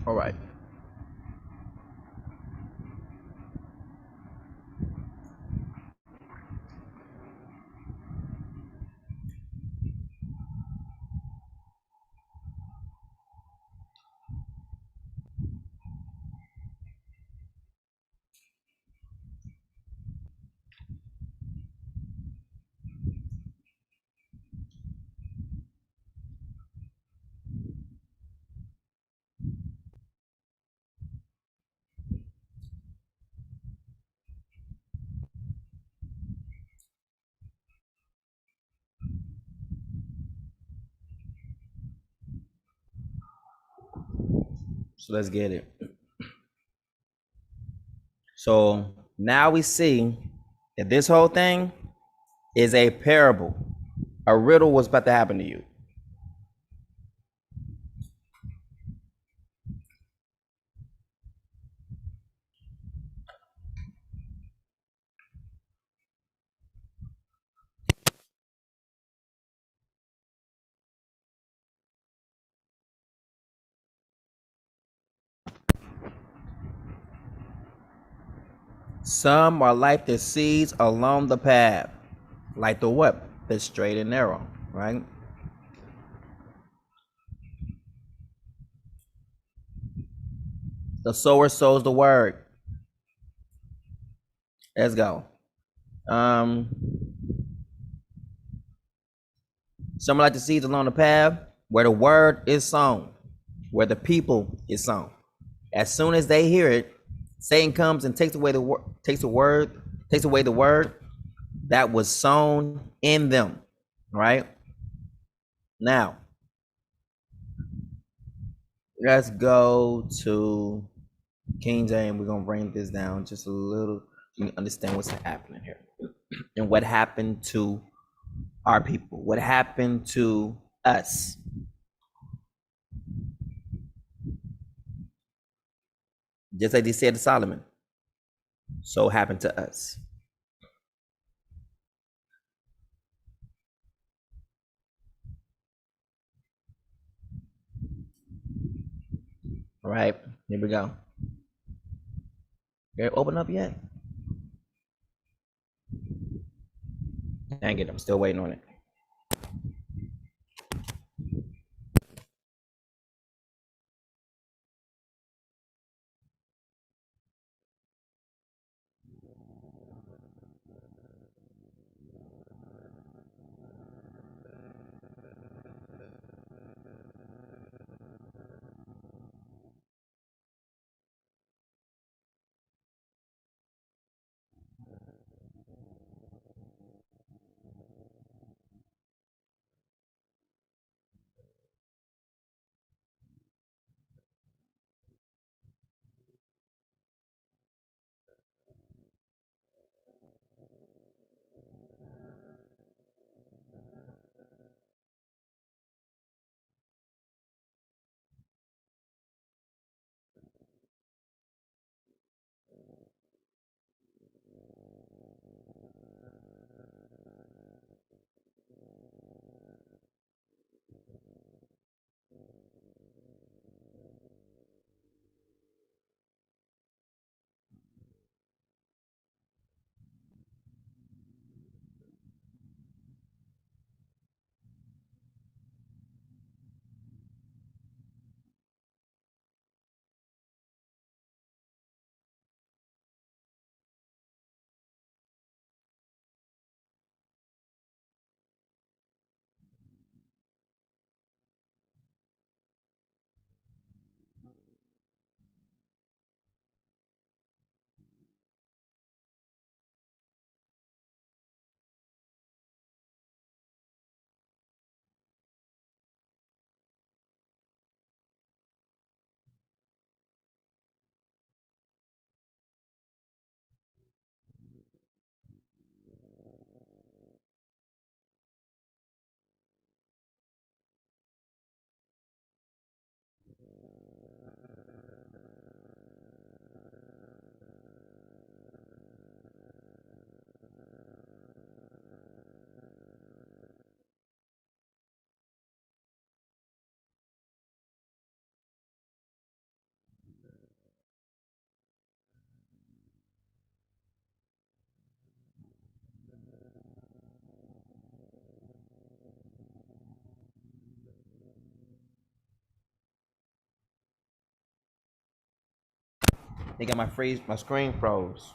All right. So let's get it. So now we see that this whole thing is a parable. A riddle was about to happen to you. Some are like the seeds along the path, like the what? The straight and narrow, right? The sower sows the word. Let's go. Um, some are like the seeds along the path where the word is sown, where the people is sown. As soon as they hear it, Satan comes and takes away the word, takes away the word that was sown in them. Right? Now, let's go to King James. We're gonna bring this down just a little. You can understand what's happening here and what happened to our people. What happened to us? Just like they said to Solomon, so happened to us. All right, here we go. Here, open up yet? Dang it, I'm still waiting on it. They got my screen froze.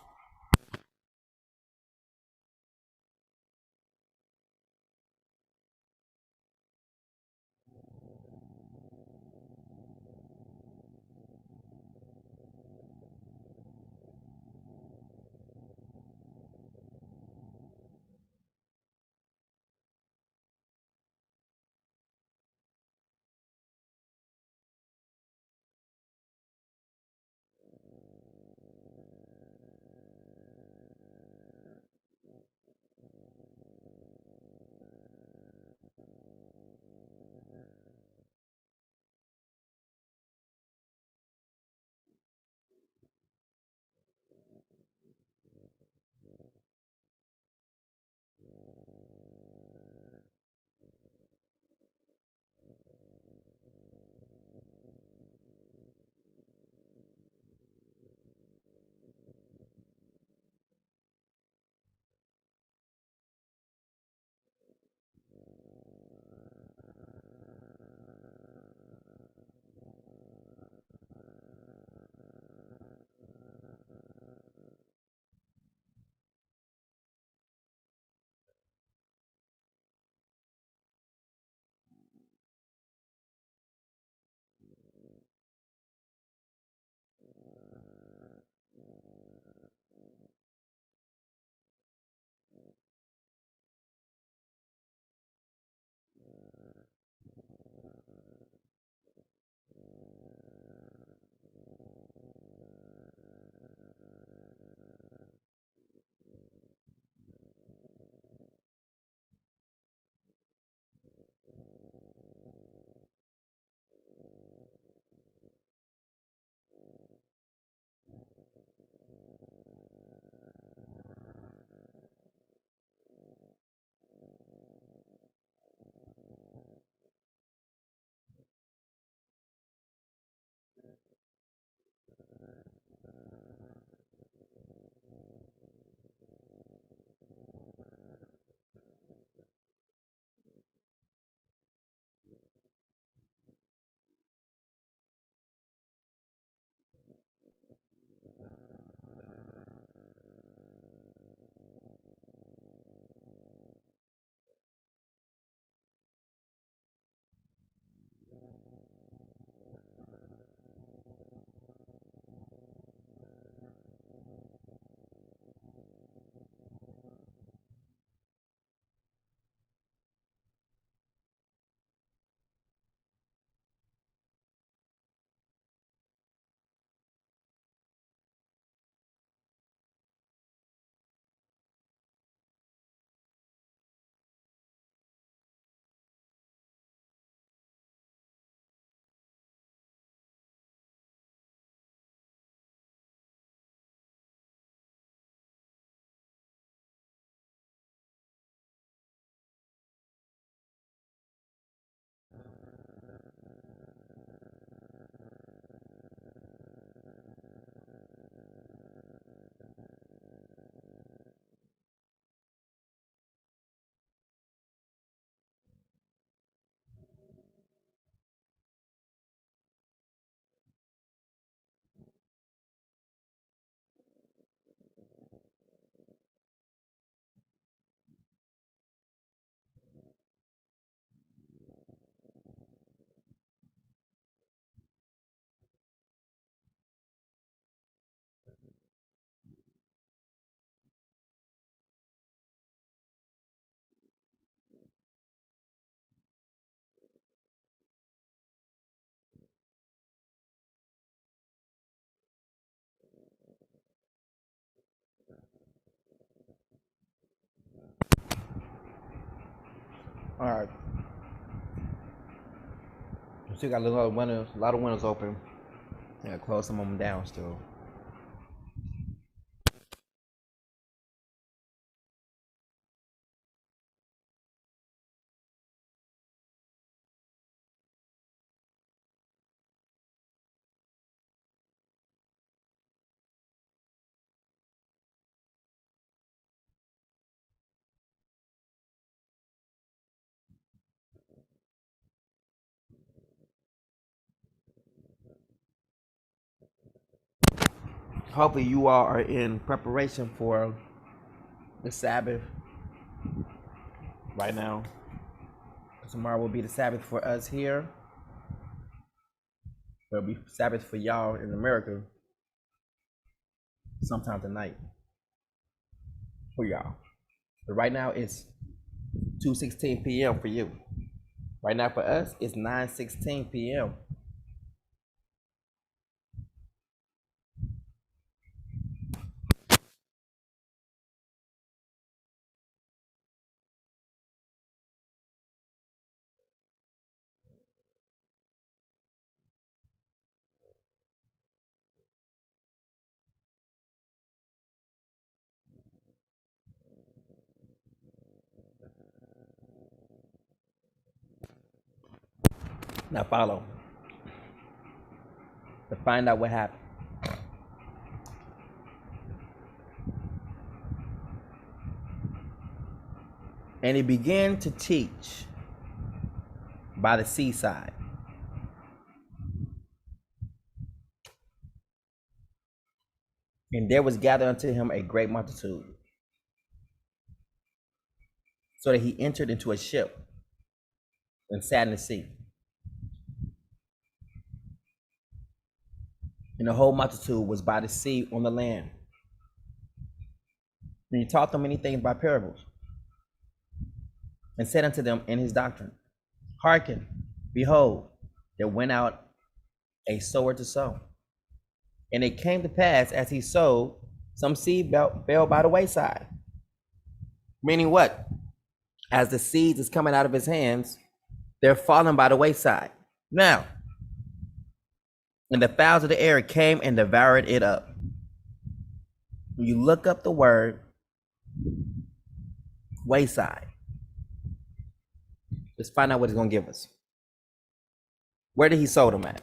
All right. Still got a lot of windows open. Yeah, close some of them down still. Hopefully, you all are in preparation for the Sabbath right now. Tomorrow will be the Sabbath for us here. It'll be Sabbath for y'all in America sometime tonight for y'all. But right now it's 2:16 p.m. for you. Right now for us it's 9:16 p.m. Now follow to find out what happened. And he began to teach by the seaside. And there was gathered unto him a great multitude, so that he entered into a ship and sat in the sea. And the whole multitude was by the sea on the land. And he taught them many things by parables, and said unto them in his doctrine, Hearken, behold, there went out a sower to sow. And it came to pass, as he sowed, some seed fell by the wayside. Meaning what? As the seeds is coming out of his hands, they're falling by the wayside. Now, and the fowls of the air came and devoured it up. When you look up the word wayside, let's find out what it's going to give us. Where did he sow them at?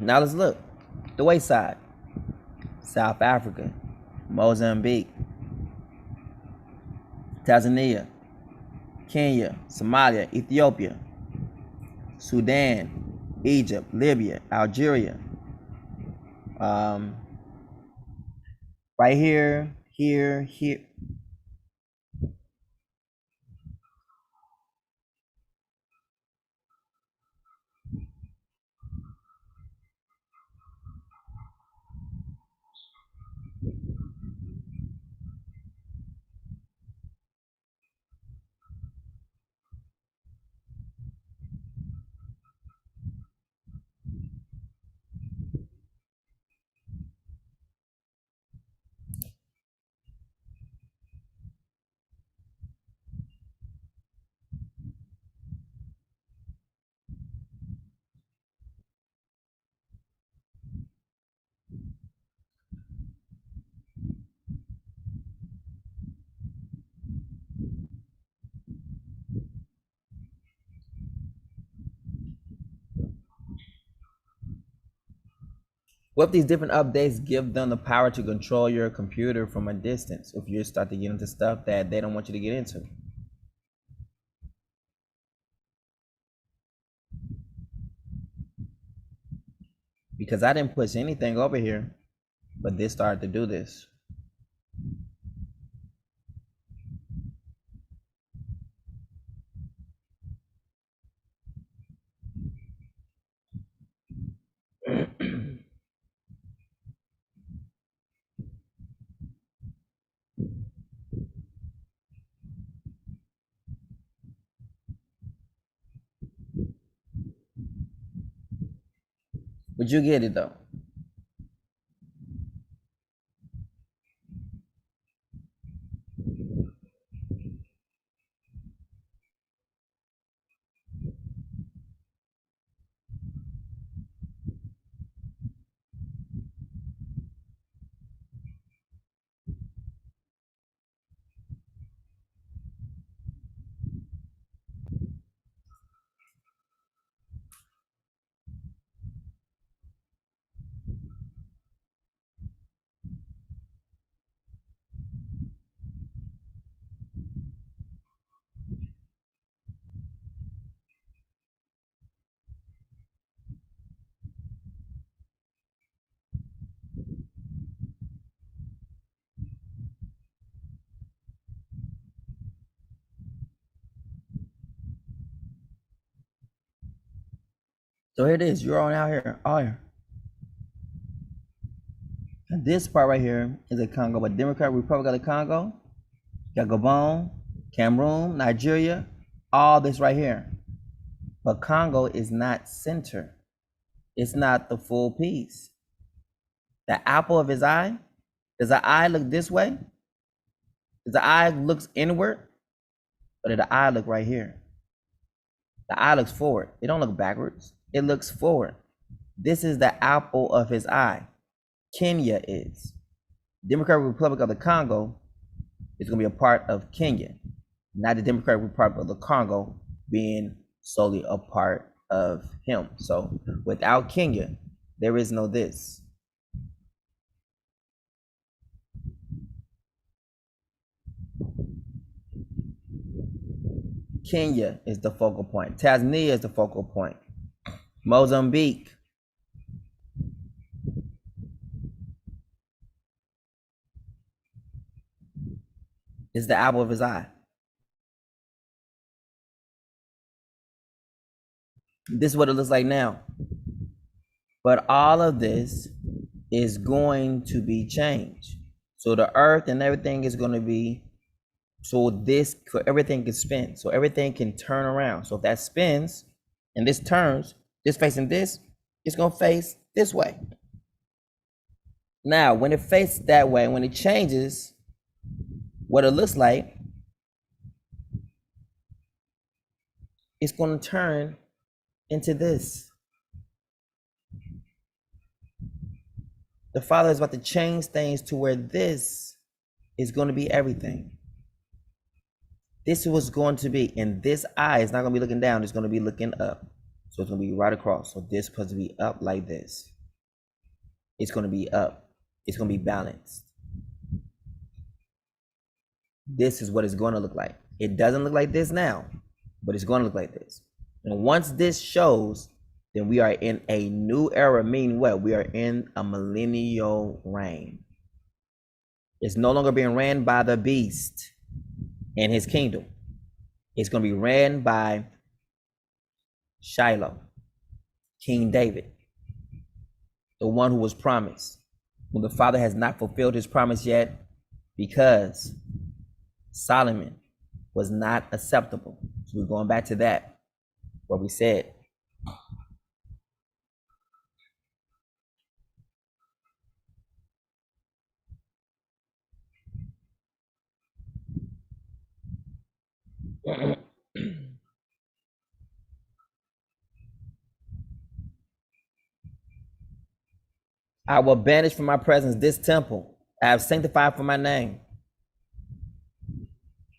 Now let's look. The wayside. South Africa, Mozambique, Tanzania, Kenya, Somalia, Ethiopia, Sudan, Egypt, Libya, Algeria. Right here, here. What if these different updates give them the power to control your computer from a distance if you start to get into stuff that they don't want you to get into? Because I didn't push anything over here, but this started to do this. But you get it though. So here it is. You're on out here. All here. And this part right here is a Congo, but Democratic Republic of the Congo, got Gabon, Cameroon, Nigeria, all this right here. But Congo is not center. It's not the full piece. The apple of his eye, does the eye look this way? Does the eye looks inward? Or did the eye look right here? The eye looks forward. It don't look backwards. It looks forward. This is the apple of his eye. Kenya is. Democratic Republic of the Congo is going to be a part of Kenya, not the Democratic Republic of the Congo being solely a part of him. So without Kenya, there is no this. Kenya is the focal point. Tanzania is the focal point. Mozambique. Is the apple of his eye. This is what it looks like now. But all of this is going to be changed. So the earth and everything is going to be, so everything can spin. So everything can turn around. So if that spins and this turns, this facing this, it's going to face this way. Now, when it faces that way, when it changes, what it looks like, it's going to turn into this. The Father is about to change things to where this is going to be everything. This is what's going to be. And this eye is not going to be looking down. It's going to be looking up. So it's going to be right across. So this is supposed to be up like this. It's going to be up. It's going to be balanced. This is what it's going to look like. It doesn't look like this now, but it's going to look like this. And once this shows, then we are in a new era, meaning what? We are in a millennial reign. It's no longer being ran by the beast and his kingdom. It's going to be ran by Shiloh, King David, the one who was promised, when the Father has not fulfilled his promise yet, because Solomon was not acceptable. So we're going back to that, what we said. I will banish from my presence this temple I have sanctified for my name.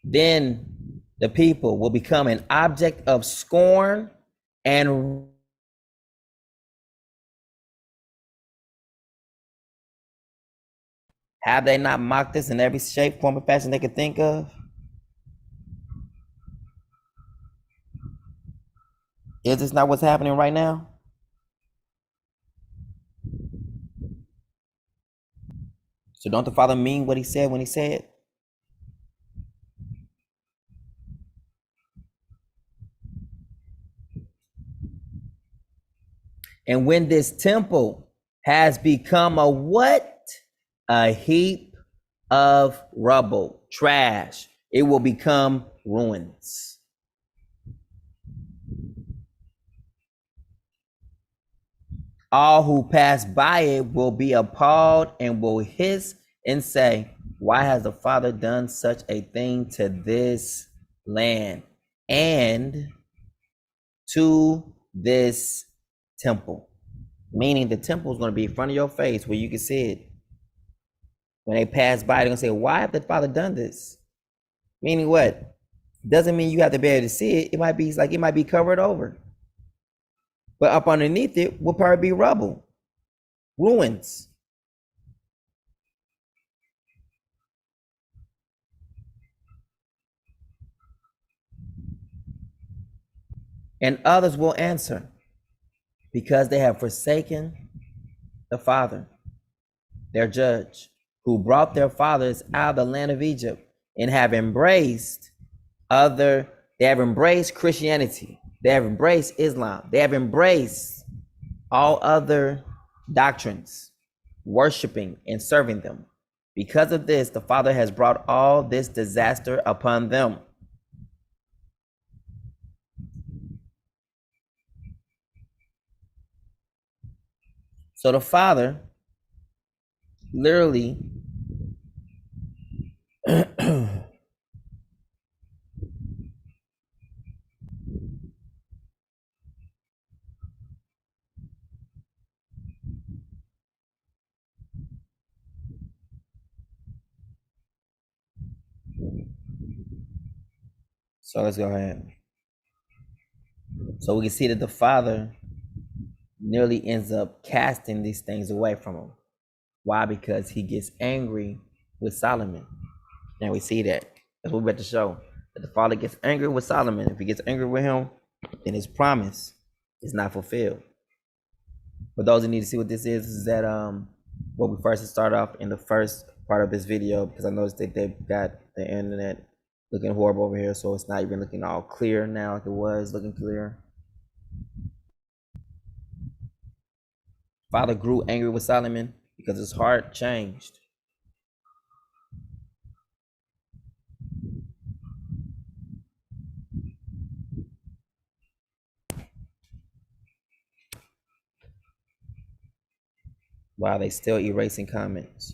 Then the people will become an object of scorn and have they not mocked us in every shape, form, or fashion they could think of? Is this not what's happening right now? So don't the Father mean what he said when he said? And when this temple has become a what? A heap of rubble, trash, it will become ruins. All who pass by it will be appalled and will hiss and say, why has the Father done such a thing to this land and to this temple? Meaning the temple is going to be in front of your face where you can see it. When they pass by, they're going to say, why have the Father done this? Meaning what? Doesn't mean you have to be able to see it. It might be like it might be covered over. But up underneath it will probably be rubble, ruins. And others will answer, because they have forsaken the Father, their judge, who brought their fathers out of the land of Egypt, and have embraced they have embraced Christianity. They have embraced Islam. They have embraced all other doctrines, worshiping and serving them. Because of this, the Father has brought all this disaster upon them. So the Father literally so let's go ahead. So we can see that the Father nearly ends up casting these things away from him. Why? Because he gets angry with Solomon. And we see that. That's what we're about to show. That the Father gets angry with Solomon. If he gets angry with him, then his promise is not fulfilled. For those who need to see what this is that what we first start off in the first part of this video, because I noticed that they've got the internet looking horrible over here, so it's not even looking all clear now like it was looking clear. Father grew angry with Solomon because his heart changed. While they still erasing comments.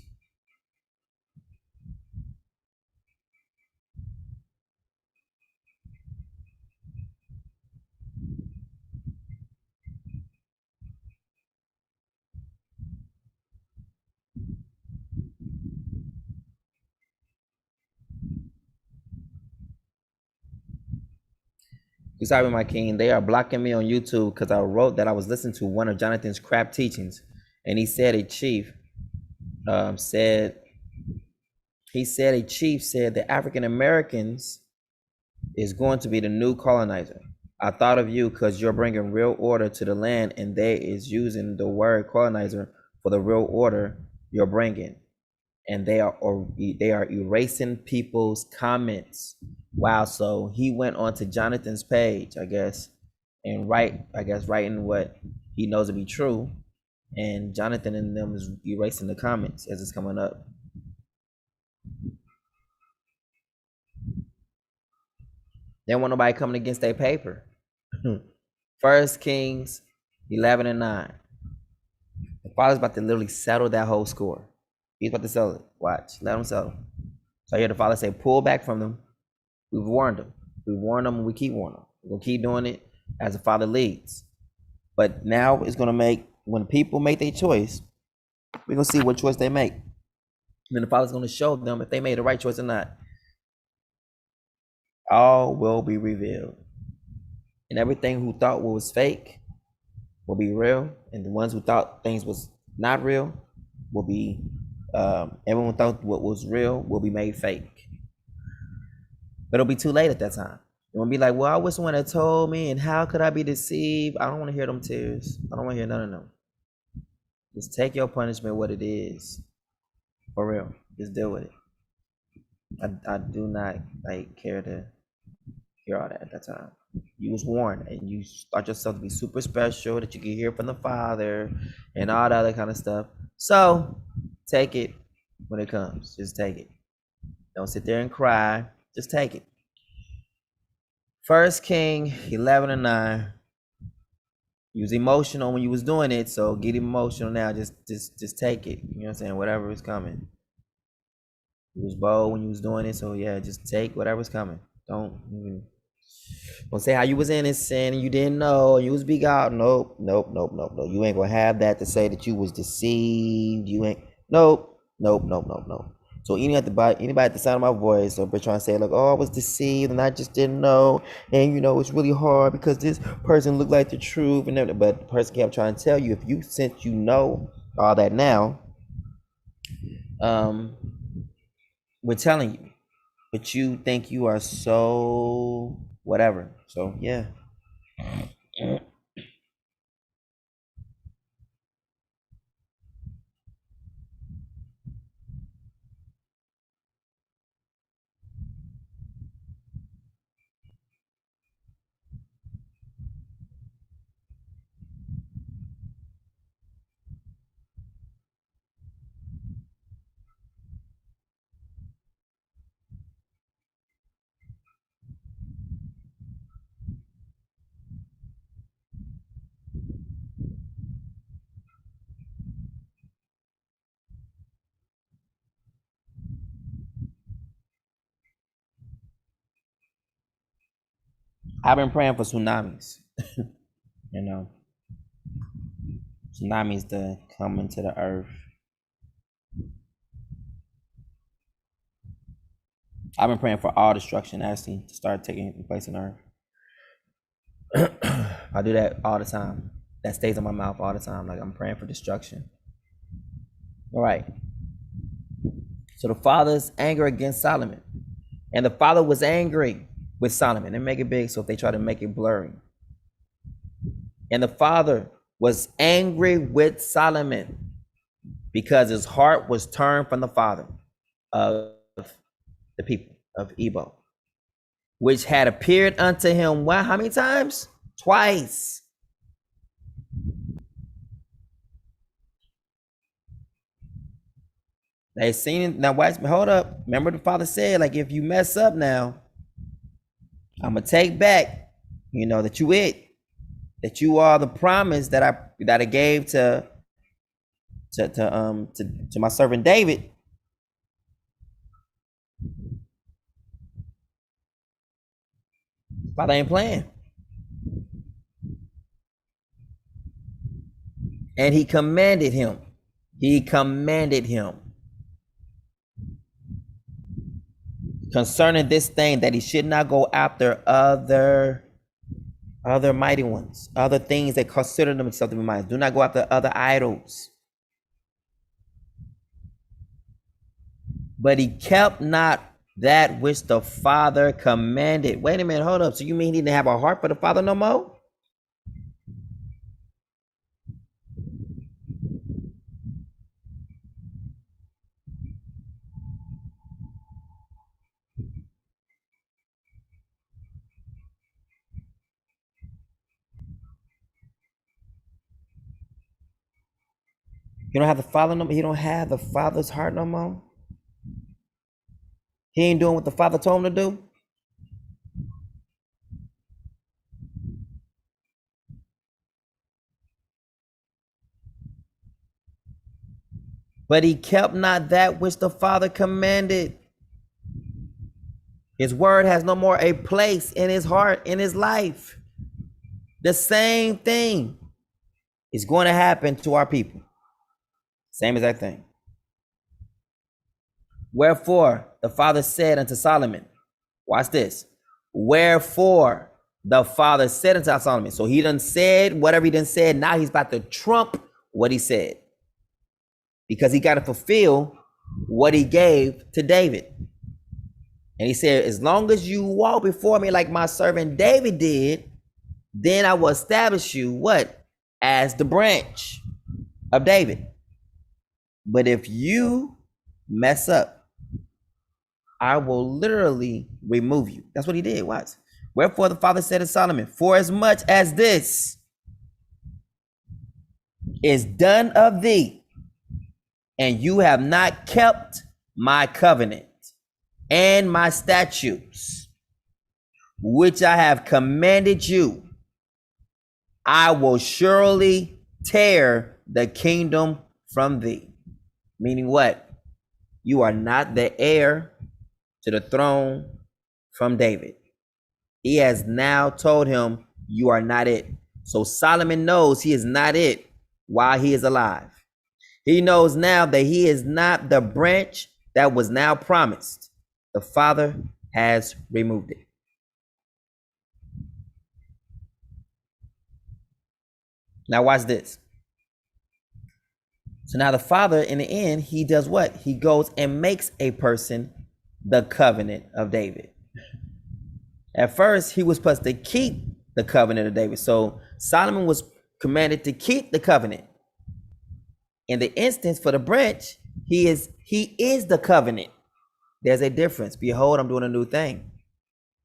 Sorry, my king. They are blocking me on YouTube because I wrote that I was listening to one of Jonathan's crap teachings. And he said a chief said a chief said that African Americans is going to be the new colonizer. I thought of you because you're bringing real order to the land, and they is using the word colonizer for the real order you're bringing, and they are erasing people's comments. Wow! So he went on to Jonathan's page, I guess, and writing what he knows to be true, and Jonathan and them is erasing the comments as it's coming up. They don't want nobody coming against their paper. 1 Kings 11:9. The father's about to literally settle that whole score. He's about to settle it. Watch. Let him settle. So I hear the father say, pull back from them. We've warned them. We warn them and we keep warning them. We're going to keep doing it as the father leads. But now it's going to make, when people make their choice, we're going to see what choice they make. And then the father's going to show them if they made the right choice or not. All will be revealed. And everything who thought what was fake will be real. And the ones who thought things was not real will be, everyone thought what was real will be made fake. But it'll be too late at that time. You'll be like, well, I wish someone had told me, and how could I be deceived? I don't want to hear them tears. I don't want to hear none of them. Just take your punishment what it is. For real. Just deal with it. I do not care to hear all that at that time. You was warned, and you thought yourself to be super special, that you could hear from the Father and all that other kind of stuff. So take it when it comes. Just take it. Don't sit there and cry. Just take it. 1 King 11:9. You was emotional when you was doing it, so get emotional now. Just take it. You know what I'm saying? Whatever is coming. You was bold when you was doing it, so yeah, just take whatever's coming. Don't say how you was innocent and you didn't know and you was big out. Nope. You ain't gonna have that to say that you was deceived. You ain't. Nope. So anybody at the sound of my voice, or trying to say like, oh, I was deceived and I just didn't know, and it's really hard because this person looked like the truth and everything. But the person kept trying to tell you, since you know all that now, we're telling you, but you think you are so whatever. So yeah. I've been praying for tsunamis. Tsunamis to come into the earth. I've been praying for all destruction actually to start taking place on earth. I do that all the time. That stays in my mouth all the time. Like I'm praying for destruction. All right. So the father's anger against Solomon. And the father was angry with Solomon. And make it big so if they try to make it blurry. And the father was angry with Solomon because his heart was turned from the father of the people of Ebo, which had appeared unto him, wow, how many times? Twice. They seen it. Now watch me, hold up. Remember the father said, like, if you mess up now, I'm gonna take back, that you are the promise that I gave to my servant David. Father ain't playing. And he commanded him. Concerning this thing, that he should not go after other mighty ones, other things that consider themselves to be mighty. Do not go after other idols. but he kept not that which the Father commanded. Wait a minute, hold up. So you mean he didn't have a heart for the Father no more? He don't have the Father no more. He don't have the Father's heart no more. He ain't doing what the Father told him to do. But he kept not that which the Father commanded. His word has no more a place in his heart, in his life. The same thing is going to happen to our people. Same exact thing. Wherefore the Father said unto Solomon, watch this. Wherefore the Father said unto Solomon. So he done said whatever he done said. Now he's about to trump what he said, because he got to fulfill what he gave to David. And he said, as long as you walk before me like my servant David did, then I will establish you what? As the branch of David. But if you mess up, I will literally remove you. That's what he did. Watch. Wherefore the Father said to Solomon, for as much as this is done of thee, and you have not kept my covenant and my statutes, which I have commanded you, I will surely tear the kingdom from thee. Meaning what? You are not the heir to the throne from David. He has now told him you are not it. So Solomon knows he is not it while he is alive. He knows now that he is not the branch that was now promised. The Father has removed it. Now watch this. So now the Father, in the end, he does what? He goes and makes a person the covenant of David. At first, he was supposed to keep the covenant of David. So Solomon was commanded to keep the covenant. In the instance for the branch, he is the covenant. There's a difference. Behold, I'm doing a new thing.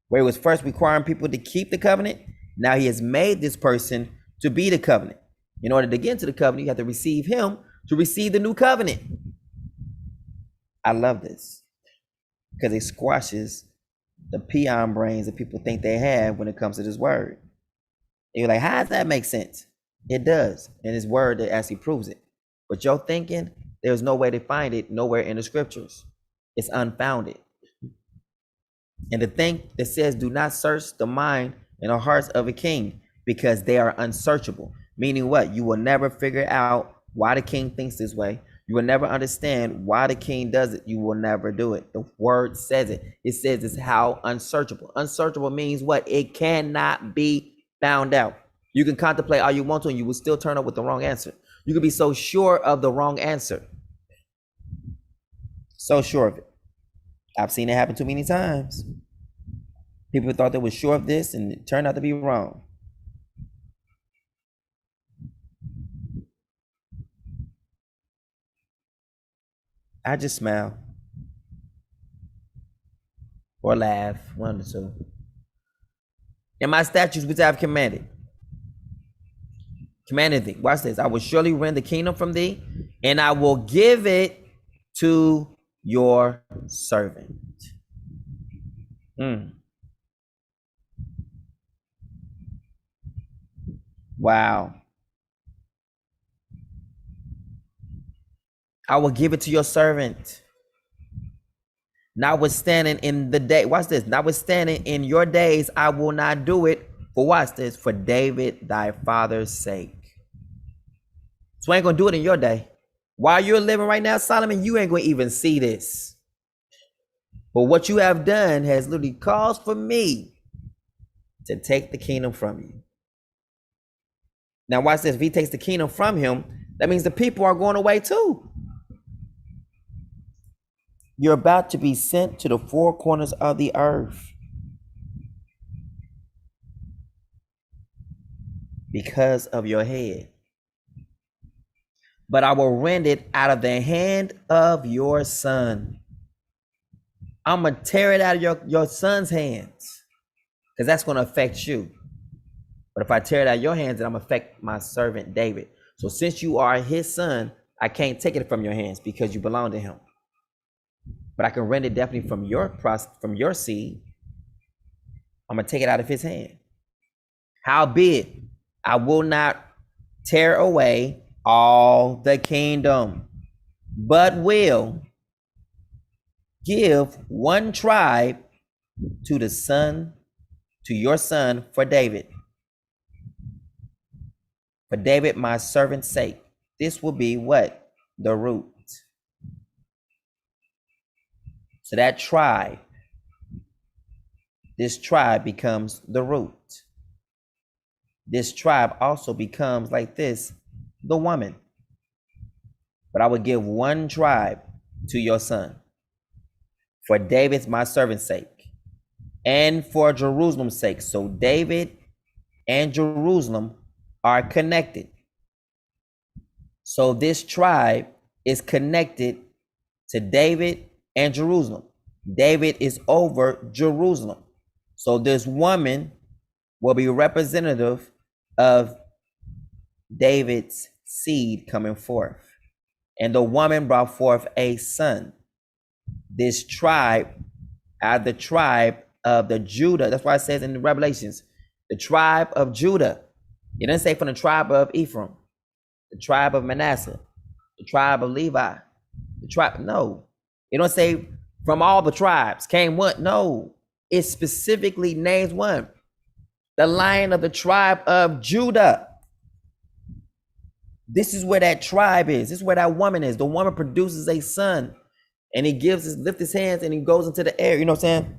Where he was first requiring people to keep the covenant, now he has made this person to be the covenant. In order to get into the covenant, you have to receive him to receive the new covenant. I love this because it squashes the peon brains that people think they have when it comes to this word. And you're like, how does that make sense? It does. And his word that actually proves it. But you're thinking, there's no way to find it nowhere in the scriptures. It's unfounded. And the thing that says, do not search the mind and the hearts of a king, because they are unsearchable. Meaning what? You will never figure out why the king thinks this way. You will never understand why the king does it. You will never do it. The word says it. It says it's how unsearchable. Unsearchable means what? It cannot be found out. You can contemplate all you want to, and you will still turn up with the wrong answer. You can be so sure of the wrong answer. So sure of it. I've seen it happen too many times. People thought they were sure of this, and it turned out to be wrong. I just smile or laugh, one or two. In my statutes which I have commanded thee. Watch this. I will surely rend the kingdom from thee, and I will give it to your servant. Wow. I will give it to your servant. Notwithstanding in the day, watch this. Notwithstanding in your days, I will not do it. For watch this, for David thy father's sake. So I ain't gonna do it in your day. While you're living right now, Solomon, you ain't gonna even see this. But what you have done has literally caused for me to take the kingdom from you. Now watch this. If he takes the kingdom from him, that means the people are going away too. You're about to be sent to the four corners of the earth because of your head. But I will rend it out of the hand of your son. I'm going to tear it out of your son's hands because that's going to affect you. But if I tear it out of your hands, then I'm going to affect my servant David. So since you are his son, I can't take it from your hands because you belong to him. But I can rend it definitely from your seed. I'm going to take it out of his hand. Howbeit, I will not tear away all the kingdom, but will give one tribe to your son for David. For David, my servant's sake. This will be what? The root. So that tribe, this tribe becomes the root. This tribe also becomes like this, the woman. But I will give one tribe to your son for David's, my servant's sake, and for Jerusalem's sake. So David and Jerusalem are connected. So this tribe is connected to David and Jerusalem. David is over Jerusalem. So this woman will be representative of David's seed coming forth. And the woman brought forth a son. This tribe, out of the tribe of the Judah, that's why it says in the Revelations, the tribe of Judah. It doesn't say from the tribe of Ephraim, the tribe of Manasseh, the tribe of Levi, the tribe, no. It don't say from all the tribes came one, no. It specifically names one. The Lion of the tribe of Judah. This is where that tribe is. This is where that woman is. The woman produces a son, and he lifts his hands, and he goes into the air. You know what I'm saying?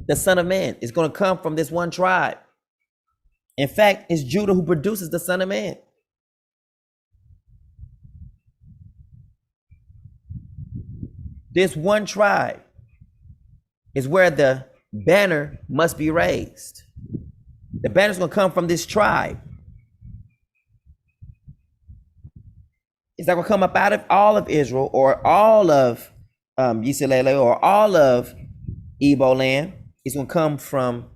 The Son of Man is going to come from this one tribe. In fact, it's Judah who produces the Son of Man. This one tribe is where the banner must be raised. The banner is going to come from this tribe. It's not going to come up out of all of Israel or all of Yisrael or all of Igbo land. It's going to come from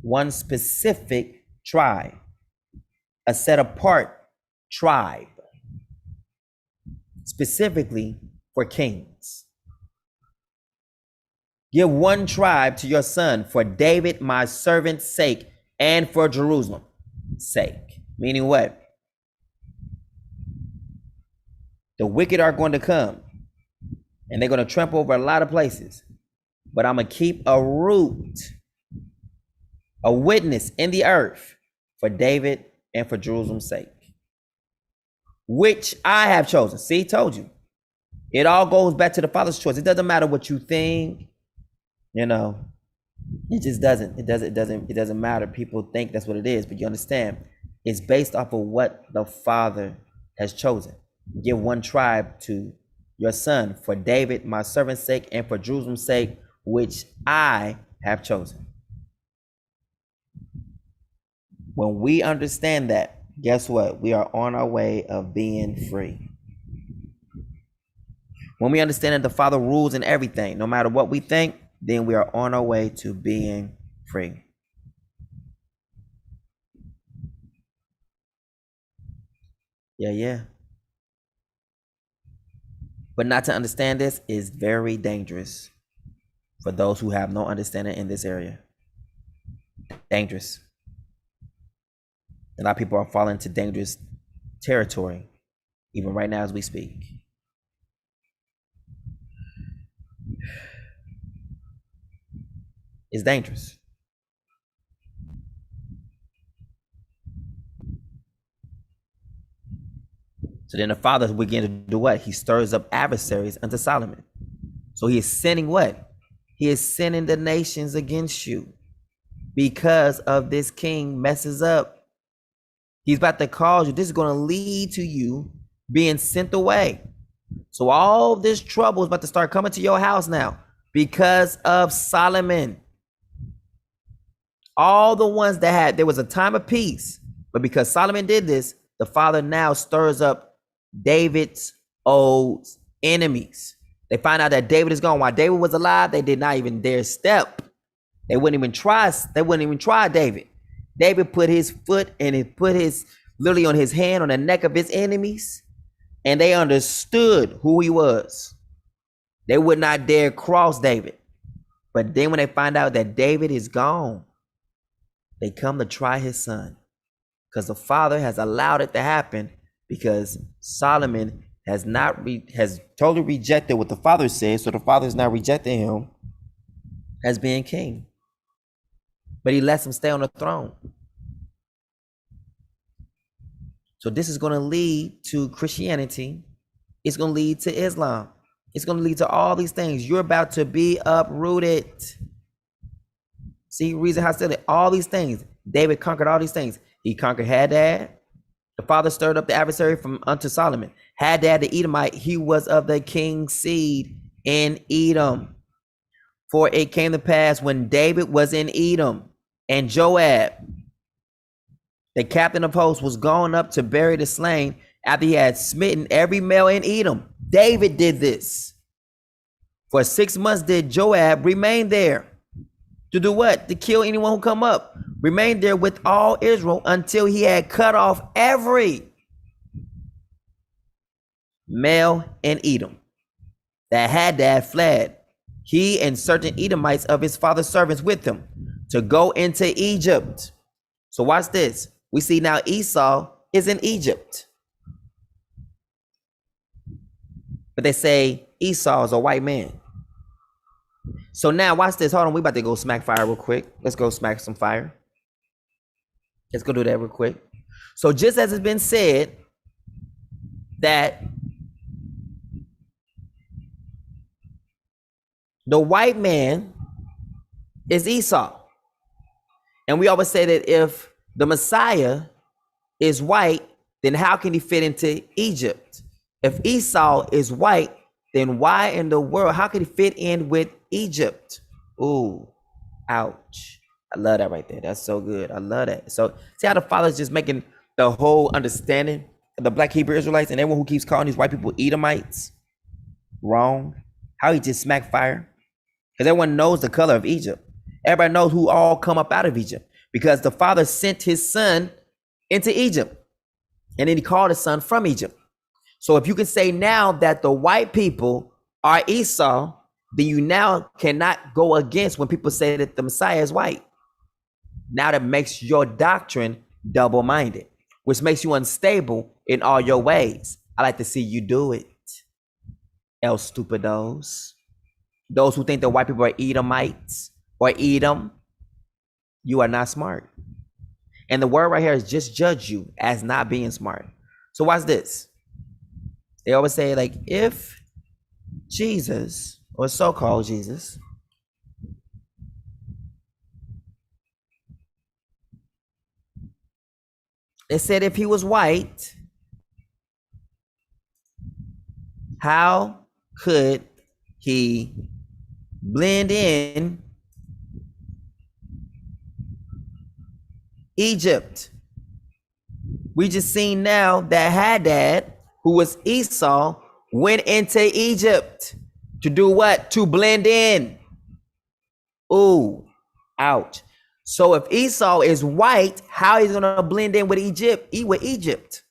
one specific tribe, a set apart tribe, specifically for kings. Give one tribe to your son for David, my servant's sake, and for Jerusalem's sake. Meaning what? The wicked are going to come, and they're going to trample over a lot of places. But I'm going to keep a root, a witness in the earth for David and for Jerusalem's sake, which I have chosen. See, told you. It all goes back to the Father's choice. It doesn't matter what you think, you know. It just doesn't. It doesn't matter. People think that's what it is, but you understand, it's based off of what the Father has chosen. Give one tribe to your son for David, my servant's sake, and for Jerusalem's sake, which I have chosen. When we understand that, guess what? We are on our way of being free. When we understand that the Father rules in everything, no matter what we think, then we are on our way to being free. Yeah. But not to understand this is very dangerous for those who have no understanding in this area. Dangerous. A lot of people are falling into dangerous territory, even right now as we speak. It's dangerous. So then the Father began to do what? He stirs up adversaries unto Solomon. So he is sending what? He is sending the nations against you because of this king messes up. He's about to cause you. This is going to lead to you being sent away. So all this trouble is about to start coming to your house now because of Solomon. All the ones that there was a time of peace, but because Solomon did this, the Father now stirs up David's old enemies. They find out that David is gone. While David was alive, they did not even dare step. They wouldn't even try David. David put his foot and he put his literally on his hand on the neck of his enemies, and they understood who he was. They would not dare cross David. But then when they find out that David is gone, they come to try his son, because the Father has allowed it to happen, because Solomon has totally rejected what the Father said. So the Father is now rejecting him as being king, but he lets him stay on the throne. So this is going to lead to Christianity. It's going to lead to Islam. It's going to lead to all these things. You're about to be uprooted. See, reason how I said it. All these things. David conquered all these things. He conquered Hadad. The Father stirred up the adversary from unto Solomon. Hadad the Edomite, he was of the king's seed in Edom. For it came to pass when David was in Edom, and Joab, the captain of hosts, was gone up to bury the slain after he had smitten every male in Edom. David did this. For 6 months did Joab remain there. To do what? To kill anyone who come up. Remained there with all Israel until he had cut off every male in Edom. That Hadad fled, he and certain Edomites of his father's servants with him, to go into Egypt. So watch this. We see now Esau is in Egypt. But they say Esau is a white man. So now watch this. Hold on. We about to go smack fire real quick. Let's go smack some fire. Let's go do that real quick. So just as it's been said that the white man is Esau. And we always say that if the Messiah is white, then how can he fit into Egypt? If Esau is white, then why in the world, how can he fit in with Egypt? Ooh, ouch. I love that right there. That's so good. I love that. So see how the Father's just making the whole understanding of the black Hebrew Israelites and everyone who keeps calling these white people Edomites wrong. How he just smacked fire. Because everyone knows the color of Egypt. Everybody knows who all come up out of Egypt. Because the Father sent his son into Egypt. And then he called his son from Egypt. So if you can say now that the white people are Esau, then you now cannot go against when people say that the Messiah is white. Now that makes your doctrine double-minded, which makes you unstable in all your ways. I like to see you do it. El stupidos. Those who think that white people are Edomites or Edom, you are not smart. And the word right here is just judge you as not being smart. So watch this. They always say, like, if Jesus, or so-called Jesus, they said if he was white, how could he blend in Egypt? We just seen now that Hadad, who was Esau, went into Egypt to do what? To blend in. Ooh, ouch. So if Esau is white, how is he gonna blend in with Egypt? With Egypt